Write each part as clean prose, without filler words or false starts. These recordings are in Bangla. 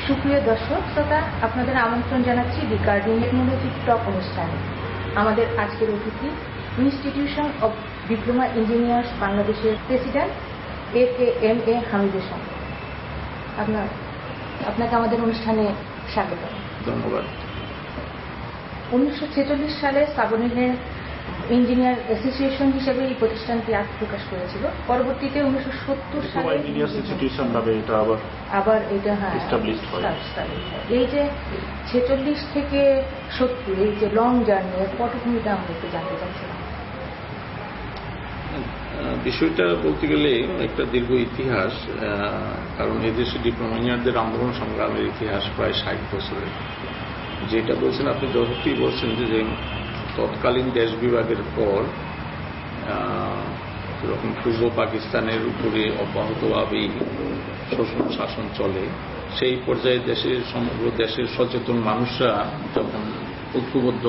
সুপ্রিয় দর্শক শ্রোতা, আপনাদের আমন্ত্রণ জানাচ্ছি রিগার্ডিং টেকনোলজি টক অনুষ্ঠানে। আমাদের আজকের অতিথি ইনস্টিটিউশন অব ডিপ্লোমা ইঞ্জিনিয়ার্স বাংলাদেশের প্রেসিডেন্ট AKMA হামিদুর সঙ্গে। আপনাকে আমাদের অনুষ্ঠানে স্বাগত। ধন্যবাদ। 1946 সালে সাবরিনের ইঞ্জিনিয়ার অ্যাসোসিয়েশন হিসেবে এই প্রতিষ্ঠানটি আত্মপ্রকাশ করেছিল। পরবর্তীতে 1970 সালে আবার এটা এই যে 46 থেকে 70 এই যে লং জার্নি, এর পটভূমিটা আমরা একটু জানতে চাচ্ছিলাম। বিষয়টা বলতে গেলে একটা দীর্ঘ ইতিহাস, কারণ এদেশে ডিপ্লোমা ইঞ্জিনিয়ারদের আন্দোলন সংগ্রামের ইতিহাস প্রায় 60 বছরের। যেটা বলছেন আপনি যথার্থই বলছেন যে তৎকালীন দেশ বিভাগের পর যখন পূর্ব পাকিস্তানের উপরে অব্যাহতভাবেই শোষণ শাসন চলে, সেই পর্যায়ে সমগ্র দেশের সচেতন মানুষরা যখন ঐক্যবদ্ধ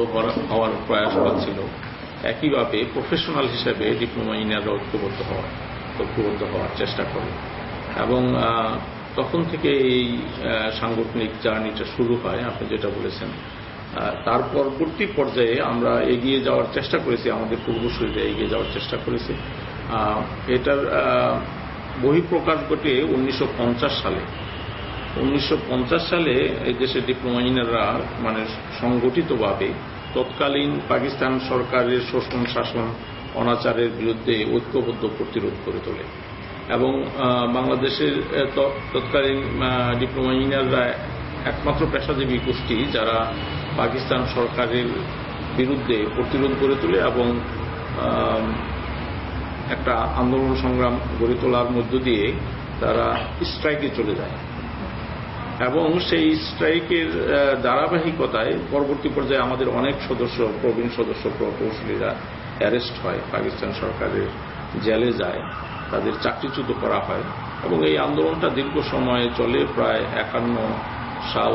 হওয়ার প্রয়াস করছিল, একইভাবে প্রফেশনাল হিসেবে ডিপ্লোমা ইঞ্জিনিয়াররা ঐক্যবদ্ধ হওয়ার চেষ্টা করে এবং তখন থেকে এই সাংগঠনিক জার্নিটা শুরু হয়। আপনি যেটা বলেছেন, তার পরবর্তী পর্যায়ে আমরা এগিয়ে যাওয়ার চেষ্টা করেছি, আমাদের পূর্বসূরীরা এগিয়ে যাওয়ার চেষ্টা করেছে। এটার বহিঃপ্রকাশ ঘটে 1950 সালে। 1950 সালে এই দেশের ডিপ্লোমা ইঞ্জিনিয়াররা মানে সংগঠিতভাবে তৎকালীন পাকিস্তান সরকারের শোষণ শাসন অনাচারের বিরুদ্ধে ঐক্যবদ্ধ প্রতিরোধ করে তোলে এবং বাংলাদেশের তৎকালীন ডিপ্লোমা ইঞ্জিনিয়াররা একমাত্র পেশাজীবী গোষ্ঠী যারা পাকিস্তান সরকারের বিরুদ্ধে প্রতিরোধ গড়ে তোলে এবং একটা আন্দোলন সংগ্রাম গড়ে তোলার মধ্য দিয়ে তারা স্ট্রাইকে চলে যায় এবং সেই স্ট্রাইকের ধারাবাহিকতায় পরবর্তী পর্যায়ে আমাদের অনেক প্রবীণ সদস্য প্রকৌশলীরা অ্যারেস্ট হয়, পাকিস্তান সরকারের জেলে যায়, তাদের চাকরিচ্যুত করা হয় এবং এই আন্দোলনটা দীর্ঘ সময় চলে, প্রায় 51 সাল,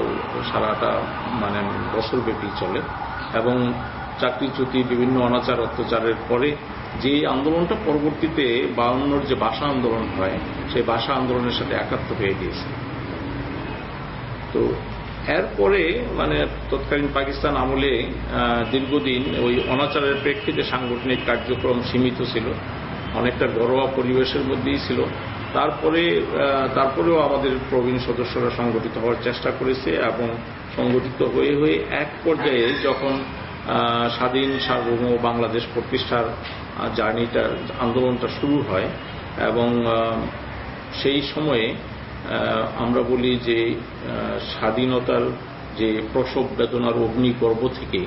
সারাটা মানে বছরব্যাপী চলে এবং চাকরিচ্যুতি বিভিন্ন অনাচার অত্যাচারের পরে যে আন্দোলনটা পরবর্তীতে 52 যে ভাষা আন্দোলন হয়, সেই ভাষা আন্দোলনের সাথে একাত্ম হয়ে গিয়েছে। তো এরপরে মানে তৎকালীন পাকিস্তান আমলে দীর্ঘদিন ওই অনাচারের প্রেক্ষিতে সাংগঠনিক কার্যক্রম সীমিত ছিল, অনেকটা ঘরোয়া পরিবেশের মধ্যেই ছিল। তারপরেও আমাদের প্রবীণ সদস্যরা সংগঠিত হওয়ার চেষ্টা করেছে এবং সংগঠিত হয়ে এক পর্যায়ে যখন স্বাধীন সার্বভৌম বাংলাদেশ প্রতিষ্ঠার আন্দোলনটা শুরু হয় এবং সেই সময়ে আমরা বলি যে স্বাধীনতার যে প্রসব বেদনার অগ্নিগর্ভ থেকে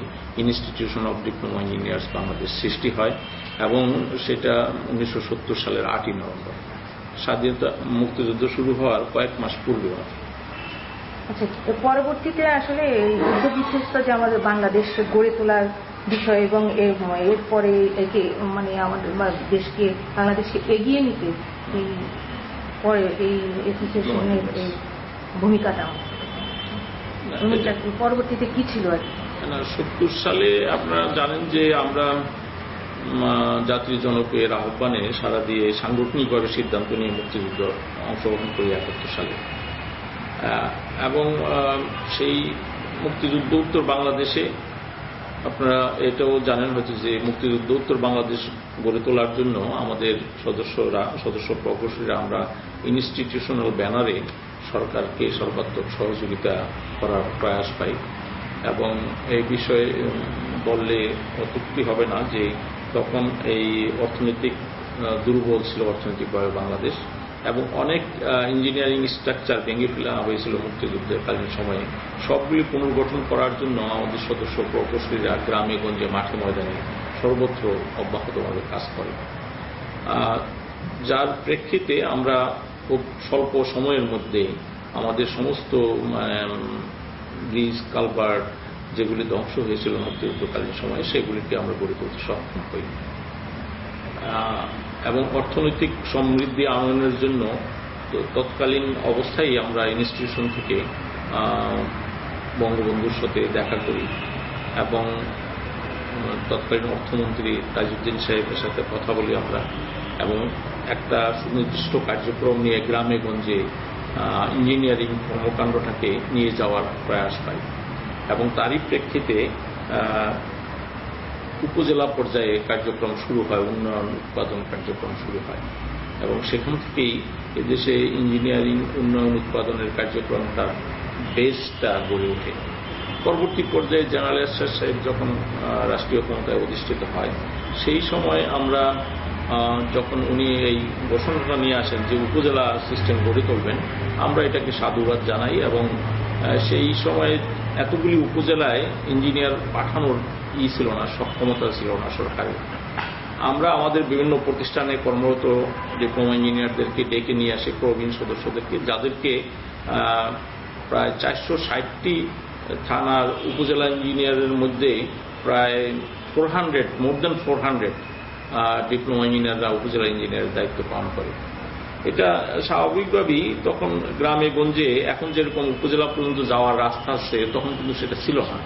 institution of diploma engineers Bangladesh সৃষ্টি হয় এবং সেটা 1970 সালের 8ই নভেম্বর, স্বাধীনতা মুক্তিযুদ্ধ শুরু হওয়ার কয়েক মাস পূর্বে। আচ্ছা, পরবর্তীতে আসলে যুদ্ধবিধ্বস্ত যে আমাদের বাংলাদেশ গড়ে তোলার বিষয় এবং এরপরে একে মানে আমাদের দেশকে বাংলাদেশকে এগিয়ে নিতে পরে এই অ্যাসোসিয়েশনের এই ভূমিকাটা পরবর্তীতে কি ছিল আর কি? 70 সালে আপনারা জানেন যে আমরা জাতীয় জনকের আহ্বানে সাড়া দিয়ে সাংগঠনিকভাবে সিদ্ধান্ত নিয়ে মুক্তিযুদ্ধ অংশগ্রহণ করি 71 সালে এবং সেই মুক্তিযুদ্ধ উত্তর বাংলাদেশে আপনারা এটাও জানেন হয়তো যে মুক্তিযুদ্ধ উত্তর বাংলাদেশ গড়ে তোলার জন্য আমাদের সদস্য প্রকৌশলীরা আমরা ইনস্টিটিউশনাল ব্যানারে সরকারকে সর্বাত্মক সহযোগিতা করার প্রয়াস পাই এবং এই বিষয়ে বললে অত্যুক্তি হবে না যে তখন এই অর্থনৈতিক দুর্বল ছিল অর্থনৈতিকভাবে বাংলাদেশ এবং অনেক ইঞ্জিনিয়ারিং স্ট্রাকচার ভেঙে ফেলা হয়েছিল মুক্তিযুদ্ধের কালীন সময়ে। সবগুলি পুনর্গঠন করার জন্য আমাদের সদস্য প্রকৌশলীরা গ্রামে গঞ্জে মাঠে ময়দানে সর্বত্র অব্যাহতভাবে কাজ করে, যার প্রেক্ষিতে আমরা খুব স্বল্প সময়ের মধ্যে আমাদের সমস্ত ব্রিজ কালভার্ট যেগুলি ধ্বংস হয়েছিল মুক্তিযুদ্ধকালীন সময়ে সেগুলিকে আমরা গড়ে তুলতে সক্ষম হই এবং অর্থনৈতিক সমৃদ্ধি আনয়নের জন্য তৎকালীন অবস্থায় আমরা ইনস্টিটিউশন থেকে বঙ্গবন্ধুর সাথে দেখা করি এবং তৎকালীন অর্থমন্ত্রী তাজউদ্দিন সাহেবের সাথে কথা বলি আমরা এবং একটা সুনির্দিষ্ট কার্যক্রম নিয়ে গ্রামে গঞ্জে ইঞ্জিনিয়ারিং কর্মকাণ্ডটাকে নিয়ে যাওয়ার প্রয়াস পাই এবং তারই প্রেক্ষিতে উপজেলা পর্যায়ে কার্যক্রম শুরু হয়, উন্নয়ন উৎপাদন কার্যক্রম শুরু হয় এবং সেখান থেকেই এদেশে ইঞ্জিনিয়ারিং উন্নয়ন উৎপাদনের কার্যক্রমটা বেসটা গড়ে ওঠে। পরবর্তী পর্যায়ে জেনারেল এরশাদ সাহেব যখন রাষ্ট্রীয় ক্ষমতায় অধিষ্ঠিত হয় সেই সময় আমরা যখন উনি এই ঘোষণাটা নিয়ে আসেন যে উপজেলা সিস্টেম গড়ে তুলবেন, আমরা এটাকে সাধুবাদ জানাই এবং সেই সময় এতগুলি উপজেলায় ইঞ্জিনিয়ার পাঠানোর ছিল না, সক্ষমতা ছিল না সরকারের। আমরা আমাদের বিভিন্ন প্রতিষ্ঠানে কর্মরত ডিপ্লোমা ইঞ্জিনিয়ারদেরকে ডেকে নিয়ে আসি, প্রবীণ সদস্যদেরকে, যাদেরকে প্রায় 460টি থানার উপজেলা ইঞ্জিনিয়ারের মধ্যে প্রায় 400 মোর দেন 400 ডিপ্লোমা ইঞ্জিনিয়াররা উপজেলা ইঞ্জিনিয়ারের দায়িত্ব পালন করে। এটা স্বাভাবিকভাবেই তখন গ্রামে গঞ্জে এখন যেরকম উপজেলা পর্যন্ত যাওয়ার রাস্তা আছে তখন কিন্তু সেটা ছিল না।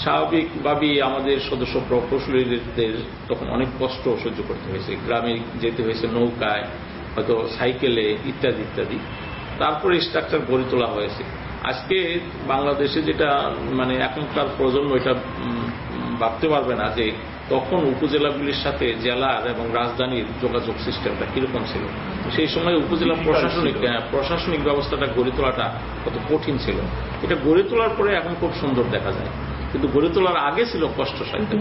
স্বাভাবিকভাবেই আমাদের সদস্য প্রকৌশলীদের তখন অনেক কষ্ট সহ্য করতে হয়েছে, গ্রামে যেতে হয়েছে নৌকায়, হয়তো সাইকেলে ইত্যাদি ইত্যাদি। তারপরে স্ট্রাকচার গড়ে তোলা হয়েছে। আজকে বাংলাদেশে যেটা মানে এখনকার প্রজন্ম এটা ভাবতে পারবে না যে তখন উপজেলাগুলির সাথে জেলার এবং রাজধানীর যোগাযোগ সিস্টেমটা কিরকম ছিল। সেই সময় উপজেলা প্রশাসনিক ব্যবস্থাটা গড়ে তোলাটা কত কঠিন ছিল। এটা গড়ে তোলার পরে এখন খুব সুন্দর দেখা যায়, কিন্তু গড়ে তোলার আগে ছিল কষ্টসাধ্য।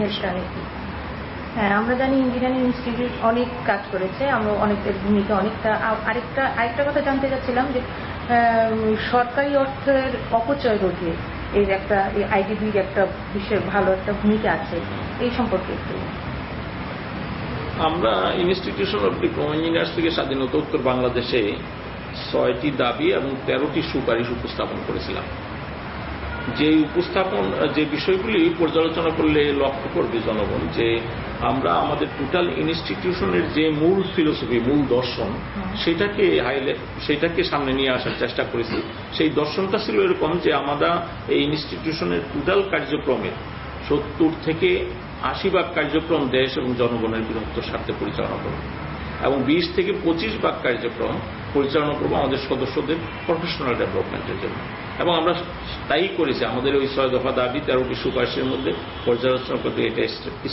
হ্যাঁ, আমরা জানি ইঞ্জিনিয়ারিং ইনস্টিটিউট অনেক কাজ করেছে, আমরা অনেকের ভূমিকা অনেকটা। আরেকটা কথা জানতে চাচ্ছিলাম যে সরকারি অর্থের অপচয় রোধে এর একটা আইডিবির একটা বিশেষ ভালো একটা ভূমিকা আছে, এই সম্পর্কে একটু। আমরা ইনস্টিটিউশন অব ডিপ্লোমা ইঞ্জিনিয়ার্স থেকে স্বাধীনতা উত্তর বাংলাদেশে 6টি দাবি এবং 13টি সুপারিশ উপস্থাপন করেছিলাম। যে বিষয়গুলি পর্যালোচনা করলে লক্ষ্য করবে জনগণ যে আমরা আমাদের টোটাল ইনস্টিটিউশনের যে মূল ফিলোসফি, মূল দর্শন, সেটাকে সামনে নিয়ে আসার চেষ্টা করেছি। সেই দর্শনটা ছিল এরকম যে আমরা এই ইনস্টিটিউশনের টোটাল কার্যক্রমের 70 থেকে 80% কার্যক্রম দেশ এবং জনগণের বৃহত্তর স্বার্থে পরিচালনা করব এবং 20 থেকে 25% কার্যক্রম পরিচালনা করব আমাদের সদস্যদের প্রফেশনাল ডেভেলপমেন্টের জন্য। এবং আমরা তাই করেছি। আমাদের ওই 6 দফা দাবি 13টি সুপারিশের মধ্যে পর্যালোচনা করতে এটা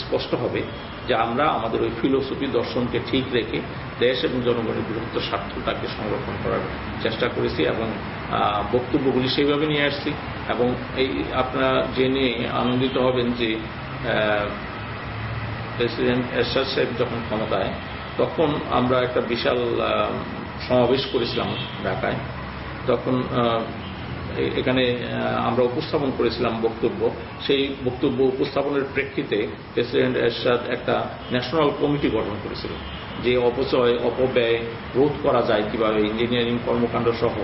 স্পষ্ট হবে যে আমরা আমাদের ওই ফিলোসফি দর্শনকে ঠিক রেখে দেশ এবং জনগণের বৃহত্তর স্বার্থটাকে সংরক্ষণ করার চেষ্টা করেছি এবং বক্তব্যগুলি সেইভাবে নিয়ে আসছি। এবং এই আপনারা জেনে আনন্দিত হবেন যে প্রেসিডেন্ট এরশাদ সাহেব যখন ক্ষমতায়, তখন আমরা একটা বিশাল সমাবেশ করেছিলাম ঢাকায়। তখন এখানে আমরা উপস্থাপন করেছিলাম বক্তব্য। সেই বক্তব্য উপস্থাপনের প্রেক্ষিতে প্রেসিডেন্ট এরশাদ একটা ন্যাশনাল কমিটি গঠন করেছিল যে অপচয় অপব্যয় রোধ করা যায় কিভাবে, ইঞ্জিনিয়ারিং কর্মকাণ্ড সহ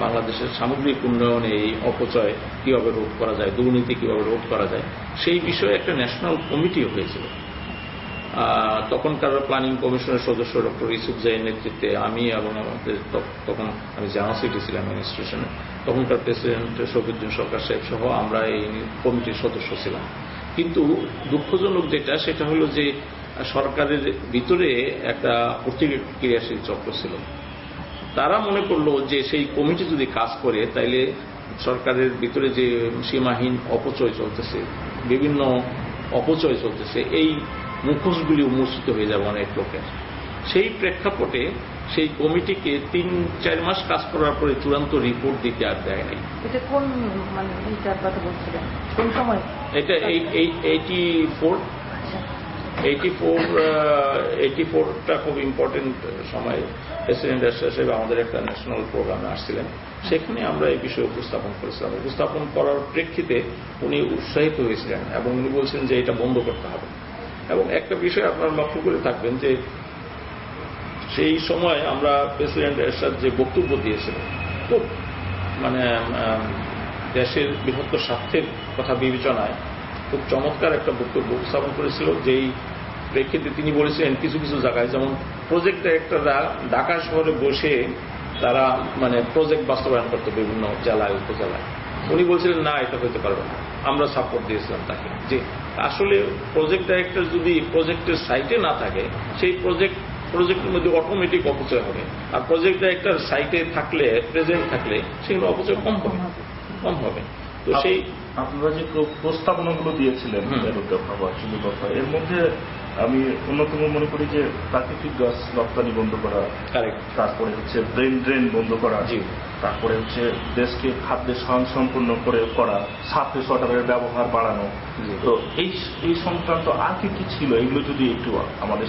বাংলাদেশের সামগ্রিক উন্নয়নে এই অপচয় কিভাবে রোধ করা যায়, দুর্নীতি কিভাবে রোধ করা যায়, সেই বিষয়ে একটা ন্যাশনাল কমিটিও হয়েছিল। তখনকার প্ল্যানিং কমিশনের সদস্য ডক্টর ইউসুফ জাইয়ের নেতৃত্বে আমি এবং আমাদের তখন আমি জেনারেল সেক্রেটারি ছিলাম অ্যাডমিনিস্ট্রেশনে, তখনকার প্রেসিডেন্ট শফিউদ্দিন সরকার সাহেব সহ আমরা এই কমিটির সদস্য ছিলাম। কিন্তু দুঃখজনক যেটা সেটা হলো যে সরকারের ভিতরে একটা প্রতিক্রিয়াশীল চক্র ছিল। তারা মনে করলো যে সেই কমিটি যদি কাজ করে তাইলে সরকারের ভিতরে যে সীমাহীন অপচয় চলতেছে, বিভিন্ন অপচয় চলতেছে, এই মুখোশগুলি উন্মোচিত হয়ে যাবে অনেক লোকের। সেই প্রেক্ষাপটে সেই কমিটিকে 3-4 মাস কাজ করার পরে চূড়ান্ত রিপোর্ট দিতে আর দেয় নাই। এটা কোন মানে এইটার কথা বলছিলেন, কোন সময়? এটা 84টা খুব ইম্পর্টেন্ট সময়। প্রেসিডেন্ট এরশাদ সাহেব আমাদের একটা ন্যাশনাল প্রোগ্রামে আসছিলেন, সেখানে আমরা এই বিষয়ে উপস্থাপন করেছিলাম। উপস্থাপন করার প্রেক্ষিতে উনি উৎসাহিত হয়েছিলেন এবং উনি বলছেন যে এটা বন্ধ করতে হবে। এবং একটা বিষয় আপনারা লক্ষ্য করে থাকবেন যে সেই সময় আমরা প্রেসিডেন্ট এরশাদ যে বক্তব্য দিয়েছিলেন খুব মানে দেশের বৃহত্তর স্বার্থের কথা বিবেচনায় খুব চমৎকার একটা বক্তব্য উপস্থাপন করেছিল। যেই প্রেক্ষিতে তিনি বলেছিলেন কিছু কিছু জায়গায়, যেমন প্রজেক্ট ডাইরেক্টররা ঢাকা শহরে বসে তারা মানে প্রজেক্ট বাস্তবায়ন করতো বিভিন্ন জেলায় উপজেলায়। উনি বলছিলেন না, এটা হতে পারবে না। আমরা সাপোর্ট দিয়েছিলাম তাকে যে আসলে প্রজেক্ট ডাইরেক্টর যদি প্রজেক্টের সাইটে না থাকে, সেই প্রজেক্ট প্রজেক্টের মধ্যে অটোমেটিক অপচয় হবে। আর প্রজেক্টটা একটা সাইটে থাকলে, প্রেজেন্ট থাকলে সেগুলো অপচয় কম হবে। তো সেই আপনারা যে প্রস্তাবনাগুলো দিয়েছিলেন কথা, এর মধ্যে আমি অন্যতম মনে করি যে প্রাকৃতিক গাছ রপ্তানি বন্ধ করা, তারপরে হচ্ছে ব্রেন ড্রেন বন্ধ করা, তারপরে হচ্ছে দেশকে খাদ্যে স্বয়ংসম্পূর্ণ করা, সারফেস ওয়াটারের ব্যবহার বাড়ানো। তো এই সংক্রান্ত আর কি কি ছিল, এগুলো যদি একটু আমাদের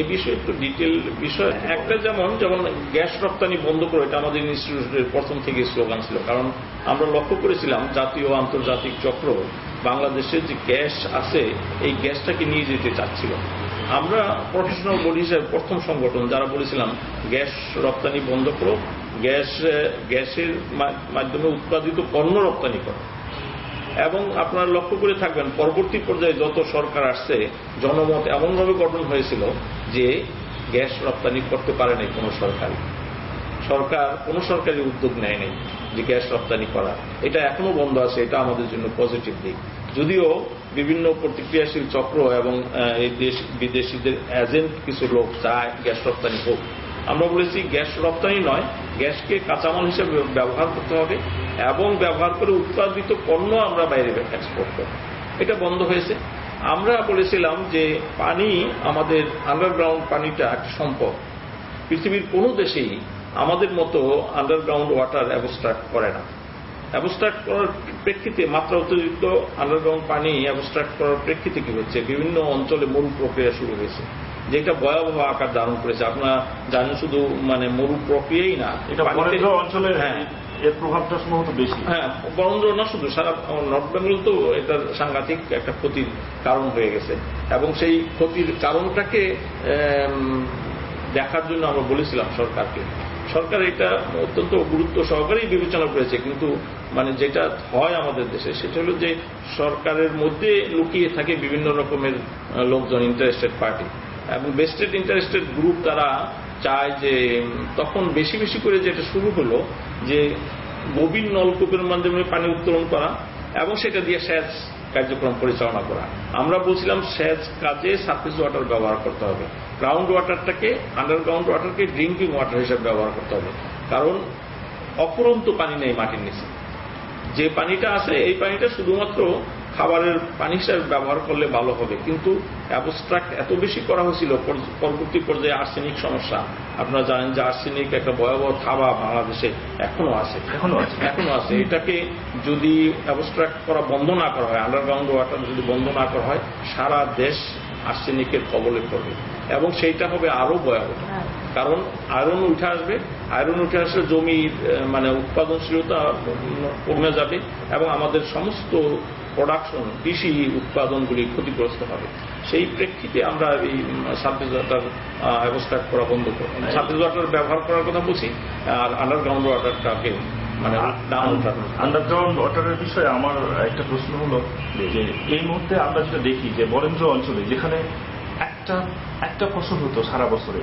এই বিষয়ে একটু ডিটেল বিষয়। একটা যেমন গ্যাস রপ্তানি বন্ধ করে, এটা আমাদের ইনস্টিটিউটের প্রথম থেকে স্লোগান ছিল। কারণ আমরা লক্ষ্য করেছিলাম জাতীয় আন্তর্জাতিক চক্র বাংলাদেশের যে গ্যাস আছে এই গ্যাসটাকে নিয়ে যেতে চাচ্ছিল। আমরা প্রফেশনাল বডি হিসেবে প্রথম সংগঠন যারা বলেছিলাম গ্যাস রপ্তানি বন্ধ করো, গ্যাসের মাধ্যমে উৎপাদিত পণ্য রপ্তানি করো। এবং আপনারা লক্ষ্য করে থাকবেন পরবর্তী পর্যায়ে যত সরকার আসছে জনমত এমনভাবে গঠন হয়েছিল যে গ্যাস রপ্তানি করতে পারে নাই কোনো সরকারি উদ্যোগ নেয় নাই যে গ্যাস রপ্তানি করা। এটা এখনো বন্ধ আছে, এটা আমাদের জন্য পজিটিভ দিক। যদিও বিভিন্ন প্রতিক্রিয়াশীল চক্র এবং এই বিদেশিদের এজেন্ট কিছু লোক চায় গ্যাস রপ্তানি হোক, আমরা বলেছি গ্যাস রপ্তানি নয়, গ্যাসকে কাঁচামাল হিসেবে ব্যবহার করতে হবে এবং ব্যবহার করে উৎপাদিত পণ্য আমরা বাইরে এক্সপোর্ট করব। এটা বন্ধ হয়েছে। আমরা বলেছিলাম যে পানি, আমাদের আন্ডারগ্রাউন্ড পানিটা একটা সম্পদ। পৃথিবীর কোনো দেশেই আমাদের মতো আন্ডারগ্রাউন্ড ওয়াটার অ্যাবস্ট্রাক্ট করে না। অ্যাবস্ট্রাক্ট করার প্রেক্ষিতে মাত্রা অতিরিক্ত আন্ডারগ্রাউন্ড পানি অ্যাবস্ট্রাক্ট করার প্রেক্ষিতে কি হচ্ছে, বিভিন্ন অঞ্চলে মরু প্রক্রিয়া শুরু হয়েছে, যেটা ভয়াবহ আকার ধারণ করেছে। আপনারা জানেন শুধু মরু প্রক্রিয়াই না, অঞ্চলে এর প্রভাবটা সম্ভবত বেশি। বরেন্দ্র না, শুধু সারা নর্থ বেঙ্গল তো এটার সাংঘাতিক একটা ক্ষতির কারণ হয়ে গেছে। এবং সেই ক্ষতির কারণটাকে দেখার জন্য আমরা বলেছিলাম সরকারকে। সরকার এটা অত্যন্ত গুরুত্ব সহকারেই বিবেচনা করেছে। কিন্তু যেটা হয় আমাদের দেশে সেটা হলো যে সরকারের মধ্যে লুকিয়ে থাকে বিভিন্ন রকমের লোকজন, ইন্টারেস্টেড পার্টি এবং বেস্টেড ইন্টারেস্টেড গ্রুপ। তারা চায় যে তখন বেশি বেশি করে যেটা শুরু হলো যে গভীর নলকূপের মাধ্যমে পানি উত্তোলন করা এবং সেটা দিয়ে সেচ কার্যক্রম পরিচালনা করা। আমরা বলছিলাম সেচ কাজে সারফেস ওয়াটার ব্যবহার করতে হবে, গ্রাউন্ড ওয়াটারটাকে, আন্ডারগ্রাউন্ড ওয়াটারকে ড্রিঙ্কিং ওয়াটার হিসেবে ব্যবহার করতে হবে। কারণ অফুরন্ত পানি নেই মাটির নিচে, যে পানিটা আছে এই পানিটা শুধুমাত্র খাবারের পানি হিসাবে ব্যবহার করলে ভালো হবে। কিন্তু অ্যাবস্ট্রাক্ট এত বেশি করা হয়েছিল, পরবর্তী পর্যায়ে আর্সেনিক সমস্যা। আপনারা জানেন যে আর্সেনিক একটা ভয়াবহ থাবা বাংলাদেশে এখনো আছে। এটাকে যদি অ্যাবস্ট্রাক্ট করা বন্ধ না করা হয়, আন্ডারগ্রাউন্ড ওয়াটার যদি বন্ধ না করা হয়, সারা দেশ আর্সেনিকের কবলে পড়বে এবং সেইটা হবে আরো ভয়াবহ। কারণ আয়রন উঠে আসলে জমির উৎপাদনশীলতা কমে যাবে এবং আমাদের সমস্ত প্রোডাকশন, কৃষি উৎপাদনগুলি ক্ষতিগ্রস্ত হবে। সেই প্রেক্ষিতে আমরা এই সারফেস ওয়াটার অ্যাবস্ট্রাক্ট করা বন্ধ করব, সারফেস ওয়াটার ব্যবহার করার কথা বলছি। আর আন্ডারগ্রাউন্ড ওয়াটারটাকে আন্ডারগ্রাউন্ড ওয়াটারের বিষয়ে আমার একটা প্রশ্ন হলো যে এই মুহূর্তে আমরা যেটা দেখি যে বরেন্দ্র অঞ্চলে যেখানে একটা ফসল হতো সারা বছরে,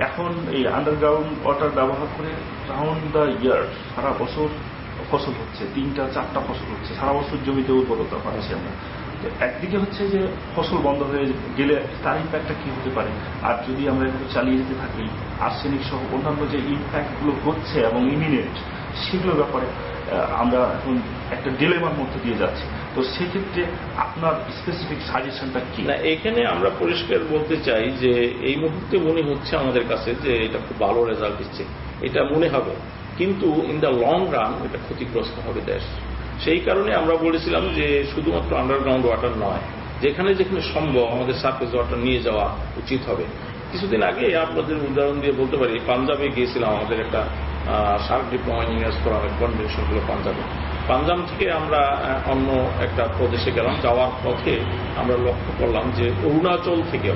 এখন এই আন্ডারগ্রাউন্ড ওয়াটার ব্যবহার করে রাউন্ড দ্য ইয়ার সারা বছর ফসল হচ্ছে, 3-4টা ফসল হচ্ছে, সারা বছর জমিতে উর্বরতা পাচ্ছি আমরা। একদিকে হচ্ছে যে ফসল বন্ধ হয়ে গেলে তার ইম্প্যাক্টটা কি হতে পারে, আর যদি আমরা এভাবে চালিয়ে যেতে থাকি আর্সেনিক সহ অন্যান্য যে ইম্প্যাক্টগুলো হচ্ছে এবং ইমিনেন্ট, সেগুলোর ব্যাপারে আমরা এখন একটা ডিলেমার মধ্যে দিয়ে যাচ্ছি। তো সেক্ষেত্রে আপনার স্পেসিফিক সাজেশনটা কি? না, এখানে আমরা পরিষ্কার বলতে চাই যে এই মুহূর্তে মনে হচ্ছে আমাদের কাছে যে এটা খুব ভালো রেজাল্ট দিচ্ছে, এটা মনে হবে, কিন্তু ইন দ্য লং রান এটা ক্ষতিগ্রস্ত হবে দেশ। সেই কারণে আমরা বলেছিলাম যে শুধুমাত্র আন্ডারগ্রাউন্ড ওয়াটার নয়, যেখানে যেখানে সম্ভব আমাদের সারফেস ওয়াটার নিয়ে যাওয়া উচিত হবে। কিছুদিন আগে আপনাদের উদাহরণ দিয়ে বলতে পারি, পাঞ্জাবে গিয়েছিলাম, আমাদের একটা সার্ক ডিপ্লোমা ইঞ্জিনিয়ার্স ফোরামের কনভেনশন হলো পাঞ্জাব থেকে আমরা অন্য একটা প্রদেশে গেলাম। যাওয়ার পথে আমরা লক্ষ্য করলাম যে অরুণাচল থেকে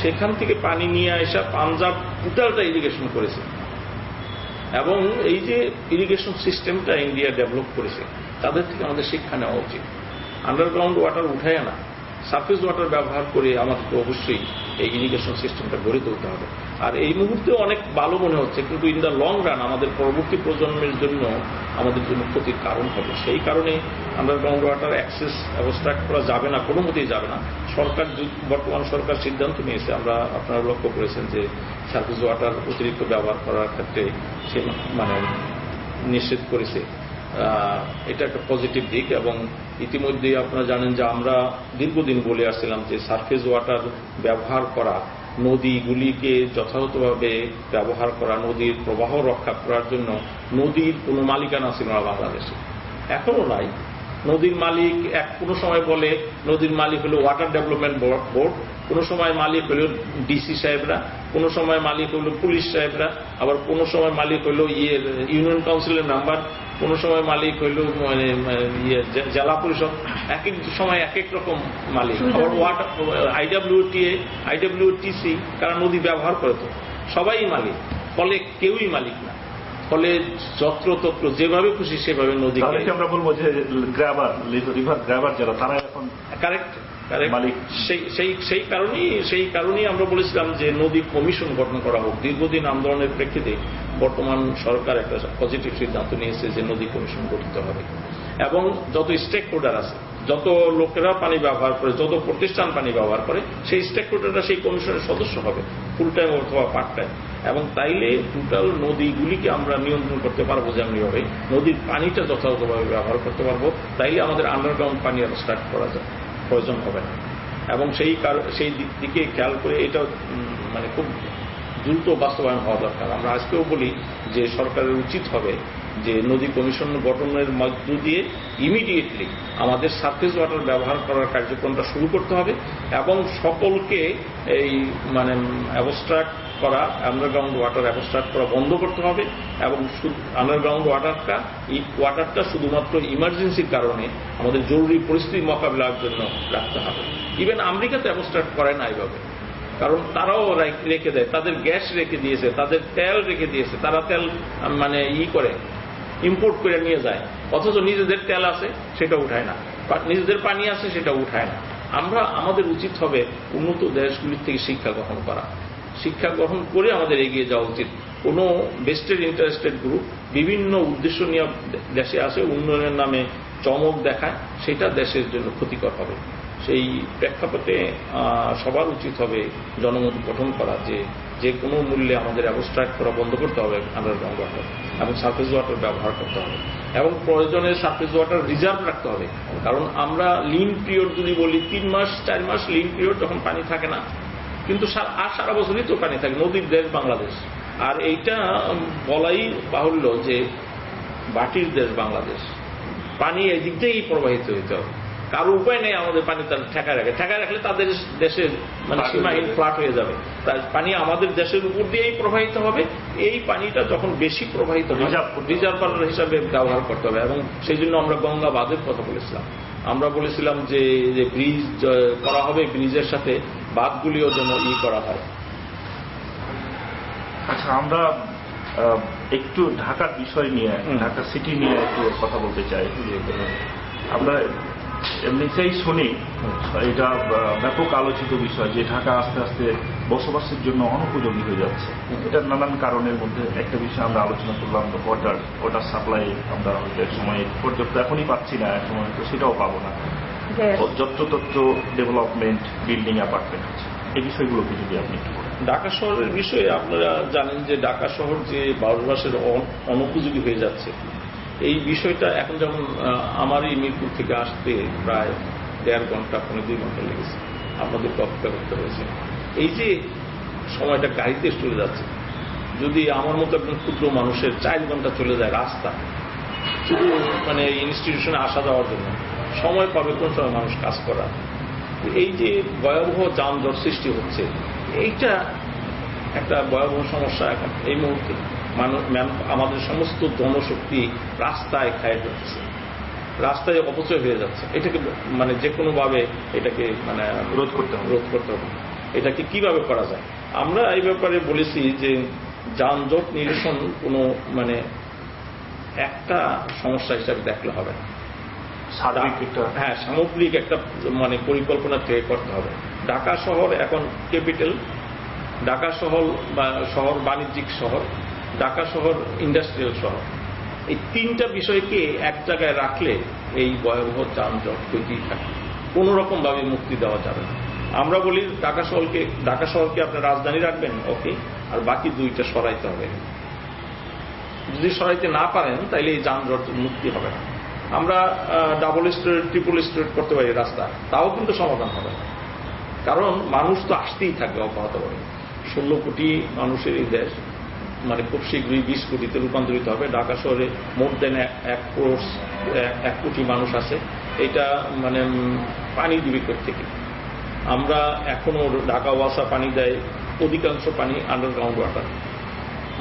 সেখান থেকে পানি নিয়ে আসা পাঞ্জাব টোটালটা ইরিগেশন করেছে এবং এই যে ইরিগেশন সিস্টেমটা ইন্ডিয়া ডেভেলপ করেছে, তাদের থেকে আমাদের শিক্ষা নেওয়া উচিত। আন্ডারগ্রাউন্ড ওয়াটার উঠায় না, সারফেস ওয়াটার ব্যবহার করে আমাদেরকে অবশ্যই এই ইরিগেশন সিস্টেমটা গড়ে তুলতে হবে। আর এই মুহূর্তে অনেক ভালো মনে হচ্ছে, কিন্তু ইন দ্য লং রান আমাদের পরবর্তী প্রজন্মের জন্য আমাদের জন্য ক্ষতির কারণ হবে। সেই কারণে আন্ডারগ্রাউন্ড ওয়াটার অ্যাক্সেস অবস্ট্রাক্ট করা যাবে না, কোনো মতেই যাবে না। সরকার, বর্তমান সরকার সিদ্ধান্ত নিয়েছে, আপনারা লক্ষ্য করেছেন যে সারফেস ওয়াটার অতিরিক্ত ব্যবহার করার ক্ষেত্রে সে মানে নিষেধ করেছে। এটা একটা পজিটিভ দিক। এবং ইতিমধ্যে আপনারা জানেন যে আমরা দীর্ঘদিন বলে আসছিলাম যে সারফেস ওয়াটার ব্যবহার করা, নদীগুলিকে যথাযথভাবে ব্যবহার করা, নদীর প্রবাহ রক্ষা করার জন্য নদীর কোনো মালিকানা ছিল না বাংলাদেশে, এখনো নাই। নদীর মালিক কোনো সময় বলে নদীর মালিক হলো ওয়াটার ডেভেলপমেন্ট বোর্ড, কোনো সময় মালিক হলো ডিসি সাহেবরা, কোনো সময় মালিক হলো পুলিশ সাহেবরা, আবার কোনো সময় মালিক হলো ইউনিয়ন কাউন্সিলের মেম্বার, কোনো সময় মালিক হইল জেলা পরিষদ, এক এক সময় এক এক রকম মালিক। আবার ওয়াটার আইডব্লিউটিসি কারণ নদী ব্যবহার করে তো সবাই মালিক, ফলে কেউই মালিক না। ফলে যত্রতত্র যেভাবে খুশি সেভাবে নদীকে আমরা বলবো যে রিভার গ্র্যাবার যারা তারা এখন কারেক্ট মালিক। সেই কারণেই আমরা বলেছিলাম যে নদী কমিশন গঠন করা হোক। দীর্ঘদিন আন্দোলনের প্রেক্ষিতে বর্তমান সরকার একটা পজিটিভ সিদ্ধান্ত নিয়েছে যে নদী কমিশন গঠিত হবে, এবং যত স্টেক হোল্ডার আছে, যত লোকেরা পানি ব্যবহার করে, যত প্রতিষ্ঠান পানি ব্যবহার করে, সেই স্টেক হোল্ডাররা সেই কমিশনের সদস্য হবে, ফুল টাইম অথবা পার্ট টাইম। এবং তাইলে টোটাল নদীগুলিকে আমরা নিয়ন্ত্রণ করতে পারবো, যেমনিভাবে নদীর পানিটা যথাযথভাবে ব্যবহার করতে পারবো, তাইলে আমাদের আন্ডারগ্রাউন্ড পানি আর স্টার্ট করা যায় প্রয়োজন হবে না। এবং সেই দিক থেকে খেয়াল করে এটা মানে খুব দ্রুত বাস্তবায়ন হওয়া দরকার। আমরা আজকেও বলি যে সরকারের উচিত হবে যে নদী কমিশন গঠনের মধ্য দিয়ে ইমিডিয়েটলি আমাদের সারফেস ওয়াটার ব্যবহার করার কার্যক্রমটা শুরু করতে হবে, এবং সকলকে এই মানে অ্যাবস্ট্রাক্ট করা, আন্ডারগ্রাউন্ড ওয়াটার অ্যাবস্ট্রাক্ট করা বন্ধ করতে হবে। এবং আন্ডারগ্রাউন্ড ওয়াটারটা শুধুমাত্র ইমার্জেন্সির কারণে আমাদের জরুরি পরিস্থিতি মোকাবিলার জন্য রাখতে হবে। ইভেন আমেরিকাতে অ্যাবস্ট্রাক্ট করে না এইভাবে, কারণ তারাও রেখে দেয়, তাদের গ্যাস রেখে দিয়েছে, তাদের তেল রেখে দিয়েছে, তারা তেল মানে করে ইম্পোর্ট করে নিয়ে যায়, অথচ নিজেদের তেল আছে সেটা উঠায় না, নিজেদের পানি আছে সেটা উঠায় না। আমাদের উচিত হবে উন্নত দেশগুলির থেকে শিক্ষা গ্রহণ করা, শিক্ষা গ্রহণ করে আমাদের এগিয়ে যাওয়া উচিত। কোনো বেস্টেড ইন্টারেস্টেড গ্রুপ বিভিন্ন উদ্দেশ্য নিয়ে দেশে আসে, উন্নয়নের নামে চমক দেখায়, সেটা দেশের জন্য ক্ষতিকর হবে। সেই প্রেক্ষাপটে সবার উচিত হবে জনমত গঠন করা যে কোনো মূল্যে আমাদের অ্যাবস্ট্রাক্ট করা বন্ধ করতে হবে আন্ডারগ্রাউন্ড ওয়াটার, এবং সারফেস ওয়াটার ব্যবহার করতে হবে, এবং প্রয়োজনে সারফেস ওয়াটার রিজার্ভ রাখতে হবে। কারণ আমরা লিন পিরিয়ড যদি বলি 3 মাস 4 মাস লিন পিরিয়ড যখন পানি থাকে না, কিন্তু সারা বছরই তো পানি থাকে, নদীর দেশ বাংলাদেশ। আর এইটা বলাই বাহুল্য যে বাটির দেশ বাংলাদেশ, পানি এদিক দিয়েই প্রবাহিত হইতে হবে, কারো উপায় নেই আমাদের পানি তারা ঠেকায় রাখলে তাদের দেশের মানে সীমাহীন ফ্লাট হয়ে যাবে। তাই পানি আমাদের দেশের উপর দিয়েই প্রবাহিত হবে। এই পানিটা যখন বেশি প্রবাহিত রিজার্ভার হিসাবে ব্যবহার করতে হবে, এবং সেই জন্য আমরা গঙ্গা বাঁধের কথা বলেছিলাম। আমরা বলেছিলাম যে ব্রিজ করা হবে, ব্রিজের সাথে বাঁধগুলিও যেন করা হয়। আচ্ছা, আমরা একটু ঢাকার বিষয় নিয়ে, ঢাকা সিটি নিয়ে একটু কথা বলতে চাই। আমরা এমনিতেই শুনি, এটা ব্যাপক আলোচিত বিষয় যে ঢাকা আস্তে আস্তে বসবাসের জন্য অনুপযোগী হয়ে যাচ্ছে। এটা নানান কারণের মধ্যে একটা বিষয় আমরা আলোচনা করলাম, ওয়াটার সাপ্লাই আমরা এক সময় পর্যাপ্ত এখনই পাচ্ছি না, এক সময় তো সেটাও পাবো না। যত্রতত্র ডেভেলপমেন্ট, বিল্ডিং, অ্যাপার্টমেন্ট হচ্ছে, এই বিষয়গুলোকে যদি আপনি একটু বলেন। ঢাকা শহরের বিষয়ে আপনারা জানেন যে ঢাকা শহর যে বাসবাসের অনুপযোগী হয়ে যাচ্ছে, এই বিষয়টা এখন যেমন আমারই মিরপুর থেকে আসতে প্রায় 1.5 ঘন্টা 2 ঘন্টা লেগেছে, আপনাদেরকে অপেক্ষা করতে হয়েছে। এই যে সময়টা গাড়িতে চলে যাচ্ছে, যদি আমার মতো একজন ক্ষুদ্র মানুষের 4 ঘন্টা চলে যায় রাস্তা, শুধু মানে ইনস্টিটিউশনে আসা যাওয়ার জন্য, সময় পাবে কোন সময় মানুষ কাজ করা? এই যে ভয়াবহ যানজট সৃষ্টি হচ্ছে, এইটা একটা ভয়াবহ সমস্যা এখন এই মুহূর্তে। আমাদের সমস্ত জনশক্তি রাস্তায় খায় ফেলতেছে, রাস্তায় অপচয় হয়ে যাচ্ছে। এটাকে মানে যে কোনোভাবে এটাকে মানে রোধ করতে হবে। এটাকে কিভাবে করা যায়? আমরা এই ব্যাপারে বলেছি যে যানজট নিরসন কোনো মানে একটা সমস্যা হিসাবে দেখলে হবে না, সামগ্রিক একটা মানে পরিকল্পনা তৈরি করতে হবে। ঢাকা শহর এখন ক্যাপিটাল, ঢাকা শহর শহর বাণিজ্যিক শহর, ঢাকা শহর ইন্ডাস্ট্রিয়াল শহর। এই তিনটা বিষয়কে এক জায়গায় রাখলে এই ভয়াবহ যানজট হইতেই থাকে, কোন রকম ভাবে মুক্তি দেওয়া যাবে না। আমরা বলি ঢাকা শহরকে আপনার রাজধানী রাখবেন, ওকে, আর বাকি দুইটা সরাইতে হবে। যদি সরাইতে না পারেন তাইলে এই যানজট মুক্তি হবে না। আমরা ডাবল স্টোরেজ ট্রিপল স্টোরেজ করতে পারি রাস্তা, তাও কিন্তু সমাধান হবে না, কারণ মানুষ তো আসতেই থাকবে অব্যাহতভাবে। 16 কোটি মানুষের এই দেশ মানে খুব শীঘ্রই 20 কোটিতে রূপান্তরিত হবে। ঢাকা শহরে মোর দেন 1 কোটি মানুষ আছে। এটা মানে পানি দিবে থেকে আমরা এখনো ঢাকা ওয়াসা পানি দেয়, অধিকাংশ পানি আন্ডারগ্রাউন্ড ওয়াটার।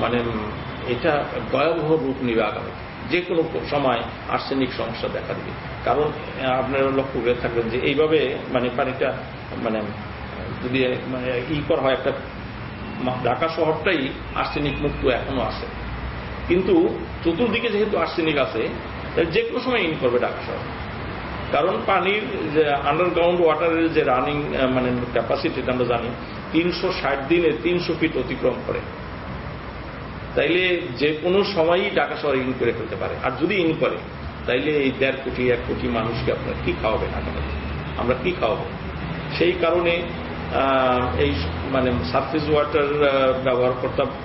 মানে এটা ভয়াবহ রূপ নিবে আগামী যে কোনো সময় আর্সেনিক সমস্যা দেখা দিবে। কারণ আপনারা লক্ষ্য করে থাকবেন যে এইভাবে মানে পানিটা মানে যদি মানে করা হয়, একটা ঢাকা শহরটাই আর্সেনিক মুক্ত এখনো আছে, কিন্তু চতুর্দিকে যেহেতু আর্সেনিক আছে যে কোনো সময় করবে ঢাকা শহর। কারণ পানির যে আন্ডারগ্রাউন্ড ওয়াটারের যে রানিং মানে ক্যাপাসিটি আমরা জানি 360 দিনে 300 ফিট অতিক্রম করে। তাইলে যে কোনো সময়ই ঢাকা শহর করে ফেলতে পারে। আর যদি করে তাইলে এই 1.5 কোটি 1 কোটি মানুষকে আপনার কি খাওয়াবেন? আমরা কি খাওয়াবো? সেই কারণে এই মানে সারফেস ওয়াটার ব্যবহার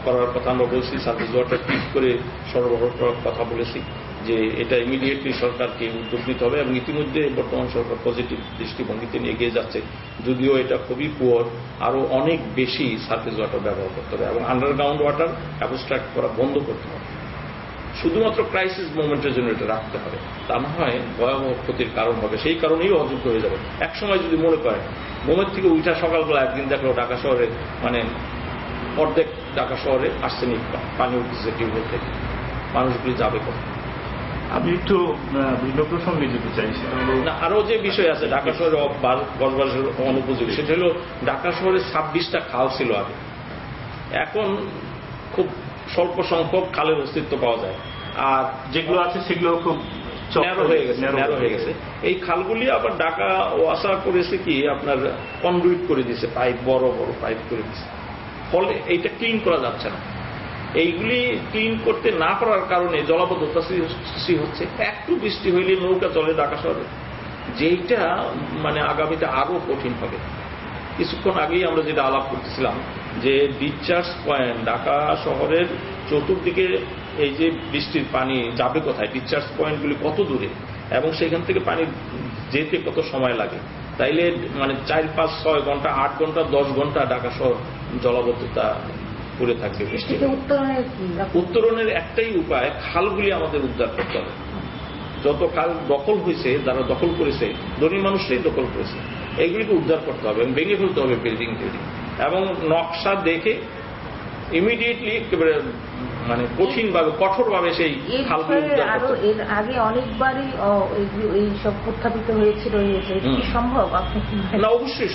করার কথা আমরা বলছি, সারফেস ওয়াটার ঠিক করে সরবরাহ করার কথা বলেছি যে এটা ইমিডিয়েটলি সরকারকে উদ্যোগ নিতে হবে, এবং ইতিমধ্যে বর্তমান সরকার পজিটিভ দৃষ্টিভঙ্গিতে নিয়ে এগিয়ে যাচ্ছে। যদিও এটা খুবই পুয়ার, আরো অনেক বেশি সারফেস ওয়াটার ব্যবহার করতে হবে এবং আন্ডারগ্রাউন্ড ওয়াটার অ্যাবস্ট্রাক্ট করা বন্ধ করতে হবে। শুধুমাত্র ক্রাইসিস মোমেন্টের জন্য এটা রাখতে হবে, তা না হয় ভয়াবহ ক্ষতির কারণ হবে। সেই কারণেই অযোগ্য হয়ে যাবে। একসময় যদি মনে করেন মোমের থেকে উঠা সকালবেলা একদিন দেখলো ঢাকা শহরে মানে অর্ধেক ঢাকা শহরে আর্সেনিক পানি উঠতেছে টিউবওয়েল থেকে, মানুষগুলি যাবে কোথায়? আমি একটু ভিন্ন প্রসঙ্গে যেতে চাই, সেটা হলো আরো যে বিষয় আছে ঢাকা শহরে বসবাসের অনুপযোগী, সেটা হলো ঢাকা শহরে 26টা খাল ছিল আগে, এখন খুব স্বল্প সংখ্যক খালের অস্তিত্ব পাওয়া যায়, আর যেগুলো আছে সেগুলো খুব ন্যারো হয়ে গেছে। এই খালগুলি আবার ঢাকা ওয়াসা করেছে কি আপনার কনডুইট করে দিয়েছে, পাইপ বড় বড় পাইপ করে দিয়েছে, ফলে এইটা ক্লিন করা যাচ্ছে না। এইগুলি ক্লিন করতে না পারার কারণে জলাবদ্ধতা সৃষ্টি হচ্ছে। একটু বৃষ্টি হইলে নৌকা চলে ঢাকা শহরে, যেইটা মানে আগামীতে আরো কঠিন হবে। কিছুক্ষণ আগেই আমরা যেটা আলাপ করতেছিলাম যে ডিসচার্জ পয়েন্ট ঢাকা শহরের চতুর্দিকে এই যে বৃষ্টির পানি যাবে কোথায়, ডিসচার্জ পয়েন্টগুলি কত দূরে এবং সেখান থেকে পানি যেতে কত সময় লাগে, তাইলে মানে 4, 5, 6 ঘন্টা 8 ঘন্টা 10 ঘন্টা ঢাকা শহর জলাবদ্ধতা পড়ে থাকবে। উত্তরণের একটাই উপায়, খালগুলি আমাদের উদ্ধার করতে হবে। যত খাল দখল হয়েছে, যারা দখল করেছে ধনী মানুষরাই দখল করেছে, এইগুলিকে উদ্ধার করতে হবে এবং ভেঙে ফেলতে হবে বিল্ডিং এবং নকশা দেখে ইমিডিয়েটলি একেবারে মানে কঠিনভাবে কঠোরভাবে সেই খালগুলি উদ্ধার করতে হবে। এর আগে অনেকবারই এইসব উত্থাপিত হয়েছিল, সম্ভব? আপনি না, অবশ্যই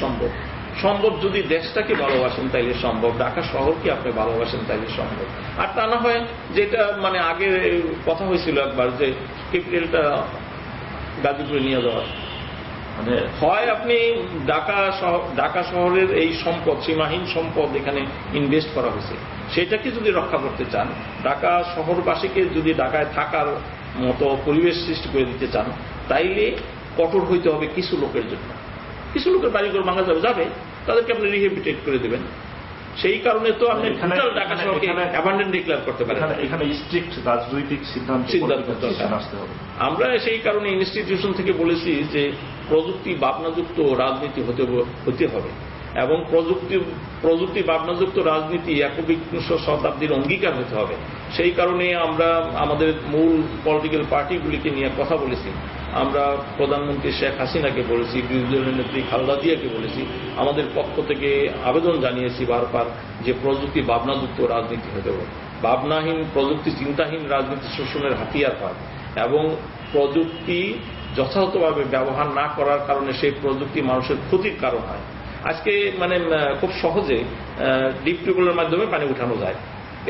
সম্ভব যদি দেশটাকে ভালোবাসেন তাইলে সম্ভব, ঢাকা শহরকে আপনি ভালোবাসেন তাইলে সম্ভব। আর তা না হয় যেটা মানে আগে কথা হয়েছিল একবার যে ক্যাপিটালটা গাজীপুরে নিয়ে যাওয়ার, মানে হয় আপনি ঢাকা শহরের এই সম্পদ, সীমাহীন সম্পদ এখানে ইনভেস্ট করা হয়েছে, সেটাকে যদি রক্ষা করতে চান, ঢাকা শহরবাসীকে যদি ঢাকায় থাকার মতো পরিবেশ সৃষ্টি করে দিতে চান, তাইলে কঠোর হইতে হবে কিছু লোকের জন্য। কিছু লোকের বাড়িঘর ভাঙা যাবে, তাদেরকে আপনি রিহেবিটেট করে দেবেন। সেই কারণে তো আপনি ঢাকা শহরকে অ্যাবান্ডন ডিক্লেয়ার করতে পারেন। এখানে স্ট্রিক্ট রাজনৈতিক সিদ্ধান্ত আসতে হবে। আমরা সেই কারণে ইনস্টিটিউশন থেকে বলেছি যে প্রযুক্তি ভাবনাযুক্ত রাজনীতি হতে হবে এবং প্রযুক্তি ভাবনাযুক্ত রাজনীতি 21শ শতাব্দীর অঙ্গীকার হতে হবে। সেই কারণে আমরা আমাদের মূল পলিটিক্যাল পার্টিগুলিকে নিয়ে কথা বলেছি। আমরা প্রধানমন্ত্রী শেখ হাসিনাকে বলেছি, বিরোধী দলের নেত্রী খালেদা জিয়াকে বলেছি, আমাদের পক্ষ থেকে আবেদন জানিয়েছি বারবার যে প্রযুক্তি ভাবনাযুক্ত রাজনীতি হতে হবে। ভাবনাহীন প্রযুক্তি চিন্তাহীন রাজনীতি শোষণের হাতিয়ার হয় এবং প্রযুক্তি যথাযথভাবে ব্যবহার না করার কারণে সেই প্রযুক্তি মানুষের ক্ষতির কারণ হয়। আজকে মানে খুব সহজে ডিপ টিউবওয়েলের মাধ্যমে পানি উঠানো যায়,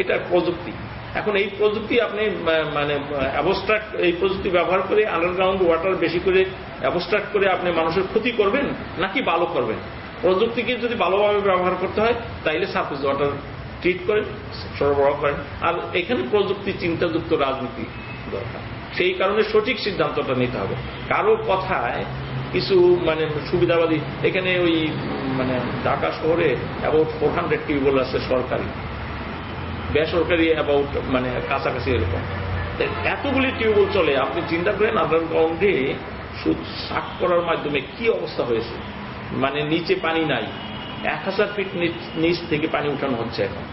এটা প্রযুক্তি। এখন এই প্রযুক্তি আপনি মানে অ্যাবস্ট্রাক্ট এই প্রযুক্তি ব্যবহার করে আন্ডারগ্রাউন্ড ওয়াটার বেশি করে অ্যাবস্ট্রাক্ট করে আপনি মানুষের ক্ষতি করবেন নাকি ভালো করবেন? প্রযুক্তিকে যদি ভালোভাবে ব্যবহার করতে হয় তাইলে সারফেস ওয়াটার ট্রিট করেন, সরবরাহ করেন। আর এখানে প্রযুক্তি চিন্তাযুক্ত রাজনীতি দরকার। সেই কারণে সঠিক সিদ্ধান্তটা নিতে হবে। কারো কথায় কিছু মানে সুবিধাবাদী, এখানে ওই মানে ঢাকা শহরে অ্যাবাউট 400 টিউবওয়েল আছে সরকারি, বেসরকারি অ্যাবাউট মানে কাছাকাছি এরকম। এতগুলি টিউবওয়েল চলে, আপনি চিন্তা করেন আন্ডারগ্রাউন্ডে সাক করার মাধ্যমে কি অবস্থা হয়েছে। মানে নিচে পানি নাই, 1000 ফিট নিচ থেকে পানি উঠানো হচ্ছে এখন।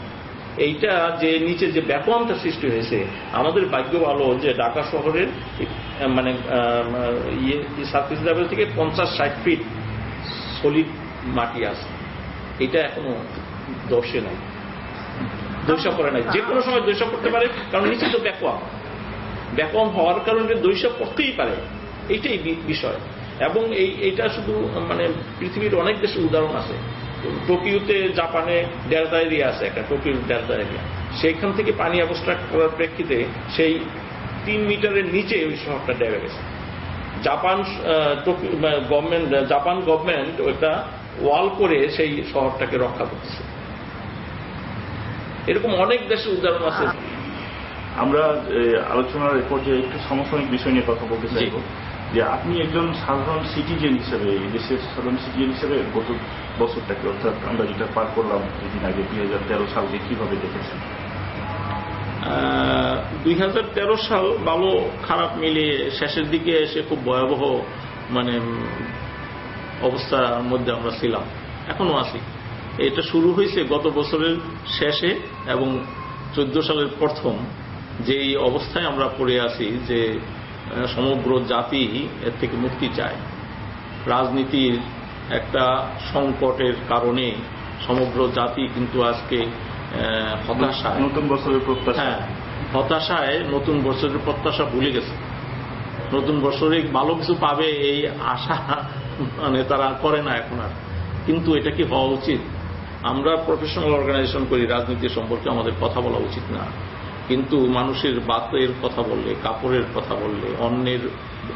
এইটা যে নিচে যে ব্যাপনটা সৃষ্টি হয়েছে, আমাদের ভাগ্য ভালো যে ঢাকা শহরের মানে সার্ফেস লেভেল থেকে 50-60 ফিট সলিড মাটি আছে। এটা এখনো দর্শে নাই, দৈশা করে নাই। যে কোনো সময় দৈশা করতে পারে, কারণ নিচে তো ব্যাপন হওয়ার কারণে দৈশা করতেই পারে। এইটাই বিষয়। এবং এইটা শুধু মানে পৃথিবীর অনেক দেশে উদাহরণ আছে। টোকিওতে জাপানে ডেল্টা এরিয়া আছে, একটা টোকিও ডেল্টা এরিয়া, সেইখান থেকে পানি অবস্ট্রাক্ট করার প্রেক্ষিতে সেই 3 মিটারের নিচে ওই শহরটা ডেবে গেছে। জাপান গভর্নমেন্ট ওইটা ওয়াল করে সেই শহরটাকে রক্ষা করতেছে। এরকম অনেক দেশের উদাহরণ আছে। আমরা আলোচনার পর্যায়ে একটু সমসাময়িক বিষয় নিয়ে কথা বলতে চাইব যে আপনি একজন সাধারণ সিটিজেন হিসেবে, এই দেশের সাধারণ সিটিজেন হিসেবে গত বছরটাকে, অর্থাৎ আমরা যেটা পার করলাম কিছুদিন আগে 2013 সালকে কিভাবে দেখেছেন? 2013 সাল ভালো খারাপ মিলিয়ে শেষের দিকে এসে খুব ভয়াবহ মানে অবস্থার মধ্যে আমরা ছিলাম, এখনো আছি। এটা শুরু হয়েছে গত বছরের শেষে এবং 14 সালের প্রথম, যেই অবস্থায় আমরা পড়ে আছি যে সমগ্র জাতি এর থেকে মুক্তি চায়। রাজনীতির একটা সংকটের কারণে সমগ্র জাতি কিন্তু আজকে হতাশায়, নতুন বছরের প্রত্যাশা, হতাশায় নতুন বছরের প্রত্যাশা ভুলে গেছে। নতুন বছরে ভালো কিছু পাবে এই আশা মানে তারা করে না এখন আর। কিন্তু এটা কি হওয়া উচিত? আমরা প্রফেশনাল অর্গানাইজেশন করি, রাজনীতি সম্পর্কে আমাদের কথা বলা উচিত না। কিন্তু মানুষের বাতের কথা বললে, কাপড়ের কথা বললে,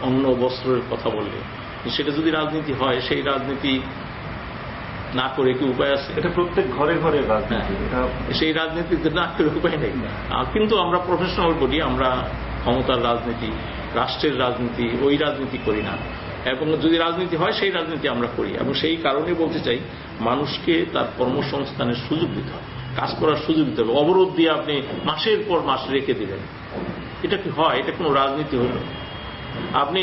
অন্য বস্ত্রের কথা বললে, সেটা যদি রাজনীতি হয়, সেই রাজনীতি না করে কি উপায় আছে? এটা প্রত্যেক ঘরে ঘরে রাজনীতি, সেই রাজনীতিতে না করে উপায় নেই। কিন্তু আমরা প্রফেশনাল করি, আমরা ক্ষমতার রাজনীতি, রাষ্ট্রের রাজনীতি, ওই রাজনীতি করি না। এবং যদি রাজনীতি হয় সেই রাজনীতি আমরা করি। এবং সেই কারণে বলতে চাই, মানুষকে তার কর্মসংস্থানের সুযোগ দিতে হবে, কাজ করার সুযোগ দিতে হবে। অবরোধ দিয়ে আপনি মাসের পর মাস রেখে দিলেন, এটা কি হয়? এটা কোনো রাজনীতি হল? আপনি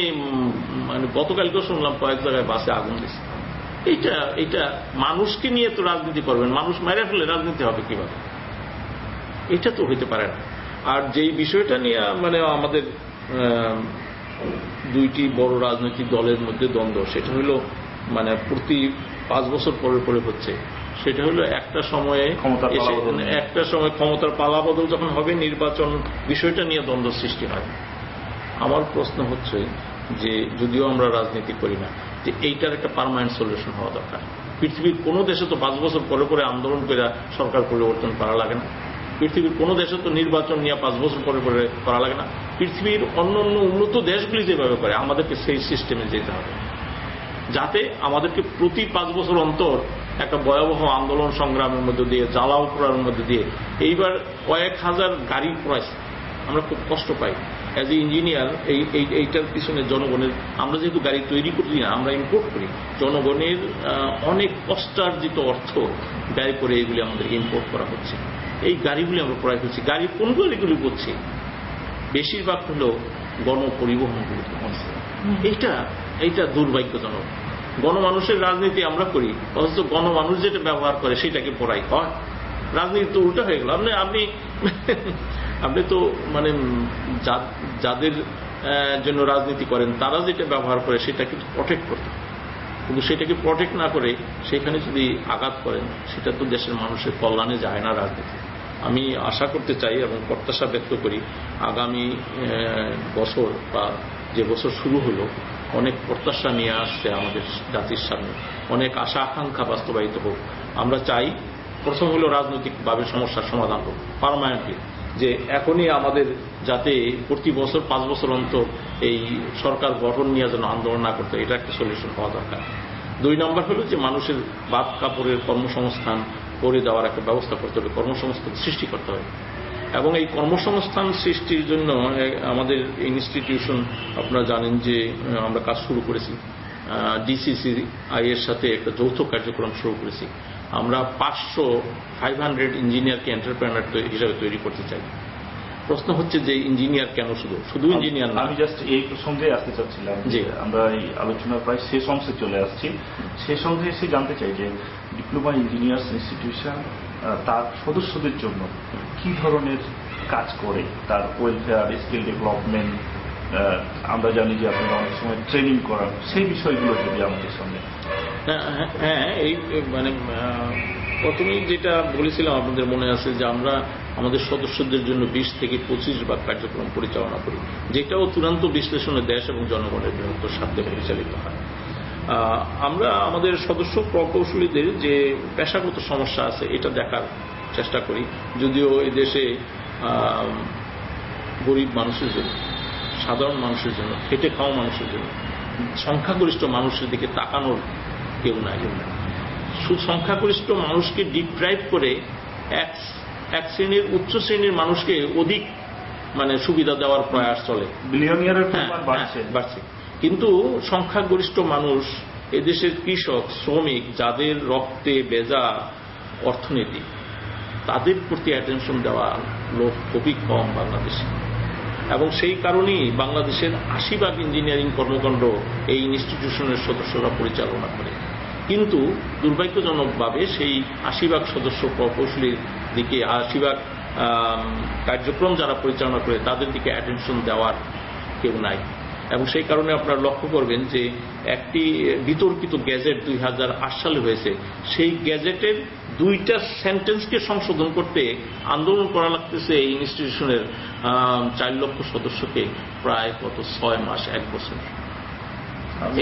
মানে গতকালকেও শুনলাম কয়েক জায়গায় বাসে আগুন দিচ্ছে। এইটা মানুষকে নিয়ে তো রাজনীতি করবেন, মানুষ মেরে ফেলে রাজনীতি হবে কিভাবে? এটা তো হইতে পারে না। আর যেই বিষয়টা নিয়ে মানে আমাদের 2টি বড় রাজনৈতিক দলের মধ্যে দ্বন্দ্ব, সেটা হলো মানে প্রতি 5 বছর পরে পরে হচ্ছে। সেটা হলো একটা সময় ক্ষমতার পালাবদল যখন হবে, নির্বাচন বিষয়টা নিয়ে দ্বন্দ্ব সৃষ্টি হয়। আমার প্রশ্ন হচ্ছে যে যদিও আমরা রাজনীতি করি না, যে এইটার একটা পার্মানেন্ট সলিউশন হওয়া দরকার। পৃথিবীর কোনো দেশে তো 5 বছর পরে পরে আন্দোলন করে সরকার পরিবর্তন করা লাগে না। পৃথিবীর কোনো দেশে তো নির্বাচন নিয়ে 5 বছর পরে পরে করা লাগে না। পৃথিবীর অন্য উন্নত দেশগুলি যেভাবে করে, আমাদেরকে সেই সিস্টেমে যেতে হবে, যাতে আমাদেরকে প্রতি 5 বছর অন্তর একটা ভয়াবহ আন্দোলন সংগ্রামের মধ্যে দিয়ে, জ্বালাও করার মধ্যে দিয়ে, এইবার কয়েক হাজার গাড়ি প্রাইস আমরা খুব কষ্ট পাই। অ্যাজ এ ইঞ্জিনিয়ার এইটার পিছনে জনগণের, আমরা যেহেতু গাড়ি তৈরি করি না, আমরা ইম্পোর্ট করি, জনগণের অনেক কষ্টার্জিত অর্থ ব্যয় করে এইগুলি আমাদের ইম্পোর্ট করা হচ্ছে। এই গাড়িগুলি আমরা ক্রয় করছি। গাড়ি কোন গাড়িগুলি করছি? বেশিরভাগ হল গণপরিবহনগুলি। এইটা দুর্ভাগ্যজনক। গণমানুষের রাজনীতি আমরা করি, অথচ গণমানুষ যেটা ব্যবহার করে সেটাকে পড়াই হয়। রাজনীতি তো উল্টা হয়ে গেল। আপনি তো মানে যাদের জন্য রাজনীতি করেন তারা যেটা ব্যবহার করে সেটাকে প্রটেক্ট করতে, কিন্তু সেটাকে প্রটেক্ট না করে সেখানে যদি আঘাত করেন, সেটা তো দেশের মানুষের কল্যাণে যায় না রাজনীতি। আমি আশা করতে চাই এবং প্রত্যাশা ব্যক্ত করি, আগামী বছর বা যে বছর শুরু হলো, অনেক প্রত্যাশা নিয়ে আসছে আমাদের জাতির সামনে, অনেক আশা আকাঙ্ক্ষা বাস্তবায়িত হোক। আমরা চাই প্রথম হলো রাজনৈতিকভাবে সমস্যার সমাধান হোক পার্মানেন্টলি, যে এখনই আমাদের যাতে প্রতি বছর 5 বছর অন্তর এই সরকার গঠন নিয়ে যেন আন্দোলন না করতে, এটা একটা সলিউশন হওয়া দরকার। 2 নম্বর হলো যে মানুষের ভাত কাপড়ের কর্মসংস্থান করে দেওয়ার একটা ব্যবস্থা করতে হবে, কর্মসংস্থান সৃষ্টি করতে হবে। এবং এই কর্মসংস্থান সৃষ্টির জন্য আমাদের ইনস্টিটিউশন, আপনারা জানেন যে আমরা কাজ শুরু করেছি DCCI এর সাথে একটা যৌথ কার্যক্রম শুরু করেছি। আমরা 500 ইঞ্জিনিয়ারকে এন্টারপ্রেনার হিসাবে তৈরি করতে চাই। প্রশ্ন হচ্ছে যে ইঞ্জিনিয়ার কেন, শুধু ইঞ্জিনিয়ার না। আমি জাস্ট এই প্রসঙ্গে আসতে চাচ্ছিলাম যে আমরা এই আলোচনার প্রায় শেষ অংশে চলে আসছি। শেষ অংশে এসে জানতে চাই যে ডিপ্লোমা ইঞ্জিনিয়ার্স ইনস্টিটিউশন তার সদস্যদের জন্য কি ধরনের কাজ করে, তার ওয়েলফেয়ার, স্কিল ডেভেলপমেন্ট, আমরা জানি যে আপনারা অনেক সময় ট্রেনিং করান, সেই বিষয়গুলো যদি আমাদের সামনে। হ্যাঁ, এই মানে প্রথমেই যেটা বলেছিলাম আপনাদের মনে আছে যে আমরা আমাদের সদস্যদের জন্য 20 থেকে 25 ভাগ কার্যক্রম পরিচালনা করি, যেটাও চূড়ান্ত বিশ্লেষণে দেশ এবং জনগণের বৃহত্তর স্বার্থে পরিচালিত হয়। আমরা আমাদের সদস্য প্রকৌশলীদের যে পেশাগত সমস্যা আছে এটা দেখার চেষ্টা করি, যদিও এই দেশে গরিব মানুষের জন্য, সাধারণ মানুষের জন্য, খেটে খাওয়া মানুষের জন্য, সংখ্যাগরিষ্ঠ মানুষের দিকে তাকানোর কেউ নাই। সংখ্যাগরিষ্ঠ মানুষকে ডিপ্রাইভ করে এক শ্রেণীর, উচ্চ শ্রেণীর মানুষকে অধিক মানে সুবিধা দেওয়ার প্রয়াস চলে, বিলিয়নিয়ারের বাড়ছে। কিন্তু সংখ্যাগরিষ্ঠ মানুষ, এদেশের কৃষক, শ্রমিক, যাদের রক্তে ভেজা অর্থনীতি, তাদের প্রতি অ্যাটেনশন দেওয়া লোক খুবই কম বাংলাদেশে। এবং সেই কারণেই বাংলাদেশের 80% ইঞ্জিনিয়ারিং কর্মকাণ্ড এই ইনস্টিটিউশনের সদস্যরা পরিচালনা করে। কিন্তু দুর্ভাগ্যজনকভাবে সেই 80% সদস্য প্রকৌশলীর দিকে, 80% কার্যক্রম যারা পরিচালনা করে তাদের দিকে অ্যাটেনশন দেওয়ার কেউ নাই। এবং সেই কারণে আপনারা লক্ষ্য করবেন যে একটি বিতর্কিত গ্যাজেট 2008 সালে হয়েছে, সেই গ্যাজেটের 2টা সেন্টেন্সকে সংশোধন করতে আন্দোলন করা লাগতেছে এই ইনস্টিটিউশনের 4 লক্ষ সদস্যকে প্রায় 6 মাস, 1 বছর।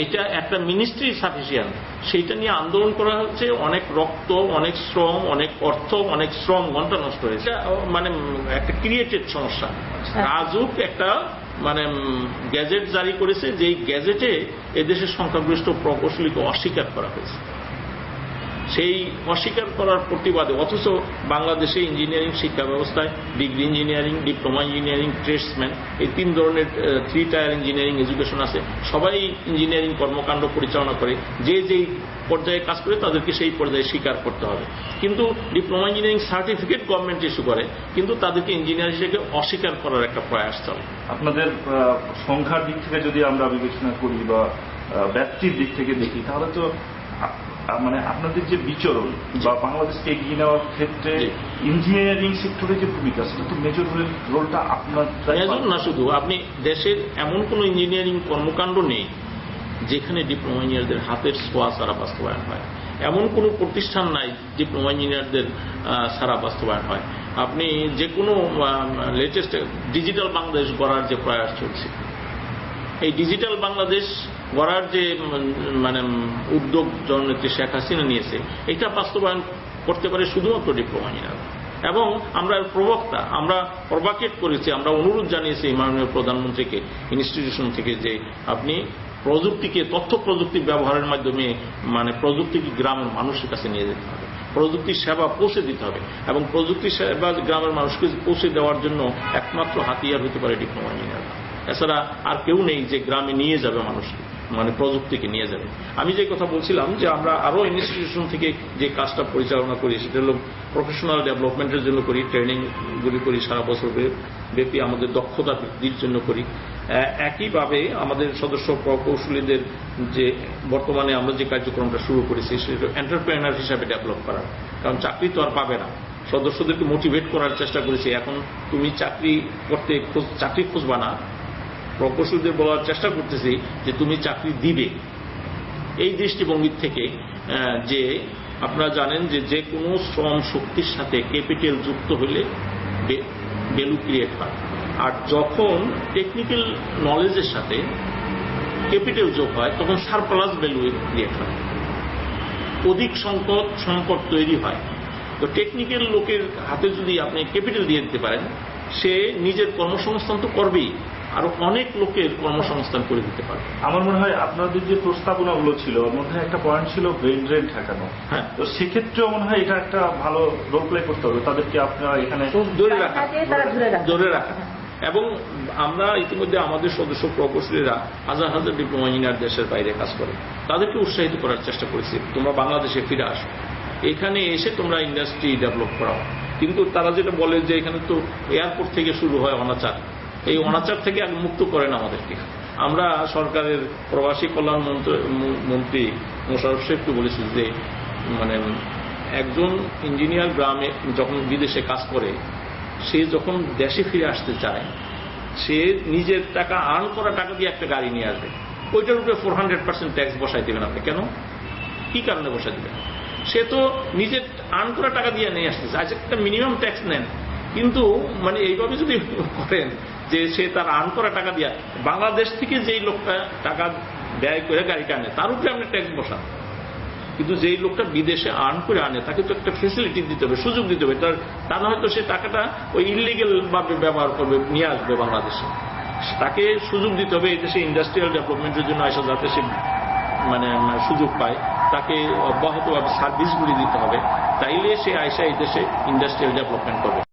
এটা একটা মিনিস্ট্রি সাফিসিয়েন্ট, সেইটা নিয়ে আন্দোলন করা হচ্ছে, অনেক রক্ত, অনেক শ্রম, অনেক অর্থ, অনেক শ্রম ঘন্টা নষ্ট হয়েছে। মানে একটা ক্রিয়েটেড সমস্যা। রাজুক একটা মানে গ্যাজেট জারি করেছে, যেই গ্যাজেটে এদেশের সংখ্যাগরিষ্ঠ প্রকৌশলীকে অস্বীকার করা হয়েছে। সেই অস্বীকার করার প্রতিবাদে, অথচ বাংলাদেশে ইঞ্জিনিয়ারিং শিক্ষা ব্যবস্থায় degree engineering, diploma engineering, tradesman, এই 3 ধরনের 3 টায়ার ইঞ্জিনিয়ারিং এডুকেশন আছে। সবাই ইঞ্জিনিয়ারিং কর্মকাণ্ড পরিচালনা করে, যে যেই পর্যায়ে কাজ করে তাদেরকে সেই পর্যায়ে স্বীকার করতে হবে। কিন্তু diploma engineering certificate government issue করে, কিন্তু তাদেরকে ইঞ্জিনিয়ার হিসেবে অস্বীকার করার একটা প্রয়াস চলে। আপনাদের সংখ্যার দিক থেকে যদি আমরা বিবেচনা করি বা ব্যাপ্তির দিক থেকে দেখি, তাহলে তো মানে আপনাদের যে বিচরণ বা বাংলাদেশকে এগিয়ে নেওয়ার ক্ষেত্রে ইঞ্জিনিয়ারিং সেক্টরের যে ভূমিকা, সেটা তো মেজর রোলটা আপনার না। শুধু আপনি দেশের এমন কোন ইঞ্জিনিয়ারিং কর্মকাণ্ড নেই যেখানে ডিপ্লোমা ইঞ্জিনিয়ারদের হাতের ছোঁয়া ছাড়া বাস্তবায়ন হয়। এমন কোন প্রতিষ্ঠান নাই ডিপ্লোমা ইঞ্জিনিয়ারদের ছাড়া বাস্তবায়ন হয়। আপনি যে কোনো লেটেস্ট ডিজিটাল বাংলাদেশ গড়ার যে প্রয়াস চলছে, এই ডিজিটাল বাংলাদেশ গড়ার যে মানে উদ্যোগ জননেত্রী শেখ হাসিনা নিয়েছে, এটা বাস্তবায়ন করতে পারে শুধুমাত্র ডিপ্লোমা ইঞ্জিনিয়ার। এবং আমরা প্রবক্তা, আমরা প্রভাকেট করেছি, আমরা অনুরোধ জানিয়েছি মাননীয় প্রধানমন্ত্রীকে ইনস্টিটিউশন থেকে যে আপনি প্রযুক্তিকে, তথ্য প্রযুক্তি ব্যবহারের মাধ্যমে মানে প্রযুক্তিকে গ্রামের মানুষের কাছে নিয়ে যেতে হবে, প্রযুক্তির সেবা পৌঁছে দিতে হবে। এবং প্রযুক্তির সেবা গ্রামের মানুষকে পৌঁছে দেওয়ার জন্য একমাত্র হাতিয়ার হতে পারে ডিপ্লোমা ইঞ্জিনিয়ার। এছাড়া আর কেউ নেই যে গ্রামে নিয়ে যাবে মানুষকে, মানে প্রযুক্তিকে নিয়ে যাবে। আমি যে কথা বলছিলাম যে আমরা আরো ইনস্টিটিউশন থেকে যে কাজটা পরিচালনা করি, সেটা হল প্রফেশনাল ডেভেলপমেন্টের জন্য করি, ট্রেনিংগুলি করি, সারা বছর ব্যাপী আমাদের দক্ষতা বৃদ্ধির জন্য করি। একইভাবে আমাদের সদস্য প্রকৌশলীদের যে বর্তমানে আমরা যে কার্যক্রমটা শুরু করেছি, সেটা এন্টারপ্রেনার হিসাবে ডেভেলপ করা। কারণ চাকরি তো আর পাবে না, সদস্যদেরকে মোটিভেট করার চেষ্টা করেছি। এখন তুমি চাকরি করতে চাকরি খুঁজবা না, প্রকৌশলীদের বলার চেষ্টা করতেছি যে তুমি চাকরি দিবে। এই দৃষ্টিভঙ্গির থেকে যে আপনারা জানেন যে যে কোনো শ্রম শক্তির সাথে ক্যাপিটাল যুক্ত হলে ভ্যালু ক্রিয়েট হয়, আর যখন টেকনিক্যাল নলেজের সাথে ক্যাপিটাল যোগ হয় তখন সারপ্লাস ভ্যালু ক্রিয়েট হয়, অধিক সম্পদ তৈরি হয়। তো টেকনিক্যাল লোকের হাতে যদি আপনি ক্যাপিটাল দিয়ে দিতে পারেন, সে নিজের কর্মসংস্থান তো করবেই, আরো অনেক লোকের কর্মসংস্থান করে দিতে পারবে। আমার মনে হয় আপনাদের যে প্রস্তাবনাগুলো ছিল ওর মধ্যে একটা পয়েন্ট ছিল ব্রেন ড্রেন ঠেকানো। হ্যাঁ, তো সেক্ষেত্রেও মনে হয় এটা একটা ভালো রোল প্লে করতে হবে তাদেরকে, আপনারা এখানে ধরে রাখা, তারা ধরে রাখা। এবং আমরা ইতিমধ্যে আমাদের সদস্য প্রকৌশলীরা হাজার হাজার ডিপ্লোমা ইঞ্জিনিয়ার দেশের বাইরে কাজ করে, তাদেরকে উৎসাহিত করার চেষ্টা করেছি, তোমরা বাংলাদেশে ফিরে আসো, এখানে এসে তোমরা ইন্ডাস্ট্রি ডেভেলপ করাও। কিন্তু তারা যেটা বলে যে এখানে তো এয়ারপোর্ট থেকে শুরু হয় অনাচার, এই অনাচার থেকে আগে মুক্ত করেন আমাদেরকে। আমরা সরকারের প্রবাসী কল্যাণ মন্ত্রী মোশাররফ সাহেবকে বলেছি যে মানে একজন ইঞ্জিনিয়ার গ্রামে যখন বিদেশে কাজ করে, সে যখন দেশে ফিরে আসতে চায়, সে নিজের টাকা আর্ন করা টাকা দিয়ে একটা গাড়ি নিয়ে আসবে, ওইটার উপরে 400% ট্যাক্স বসাই দেবেন আপনি। কেন, কি কারণে বসাই দেবেন? সে তো নিজের আর্ন করা টাকা দিয়ে নিয়ে আসতেছে, আজ একটা মিনিমাম ট্যাক্স নেন। কিন্তু মানে এইভাবে যদি করেন যে সে তার আর্ন করা টাকা দিয়ে, বাংলাদেশ থেকে যেই লোকটা টাকা ব্যয় করে গাড়িটা আনে তার উপরে আপনি ট্যাক্স বসান, কিন্তু যেই লোকটা বিদেশে আর্ন করে আনে তাকে তো একটা ফেসিলিটি দিতে হবে, সুযোগ দিতে হবে। তা না হয়তো সে টাকাটা ওই ইলিগেল ভাবে ব্যবহার করবে, নিয়ে আসবে বাংলাদেশে। তাকে সুযোগ দিতে হবে এই দেশে ইন্ডাস্ট্রিয়াল ডেভেলপমেন্টের জন্য আসা, যাতে সে মানে সুযোগ পায়, তাকে অব্যাহতভাবে সার্ভিসগুলি দিতে হবে, তাইলে সে আয়সা এই দেশে ইন্ডাস্ট্রিয়াল ডেভেলপমেন্ট করবে।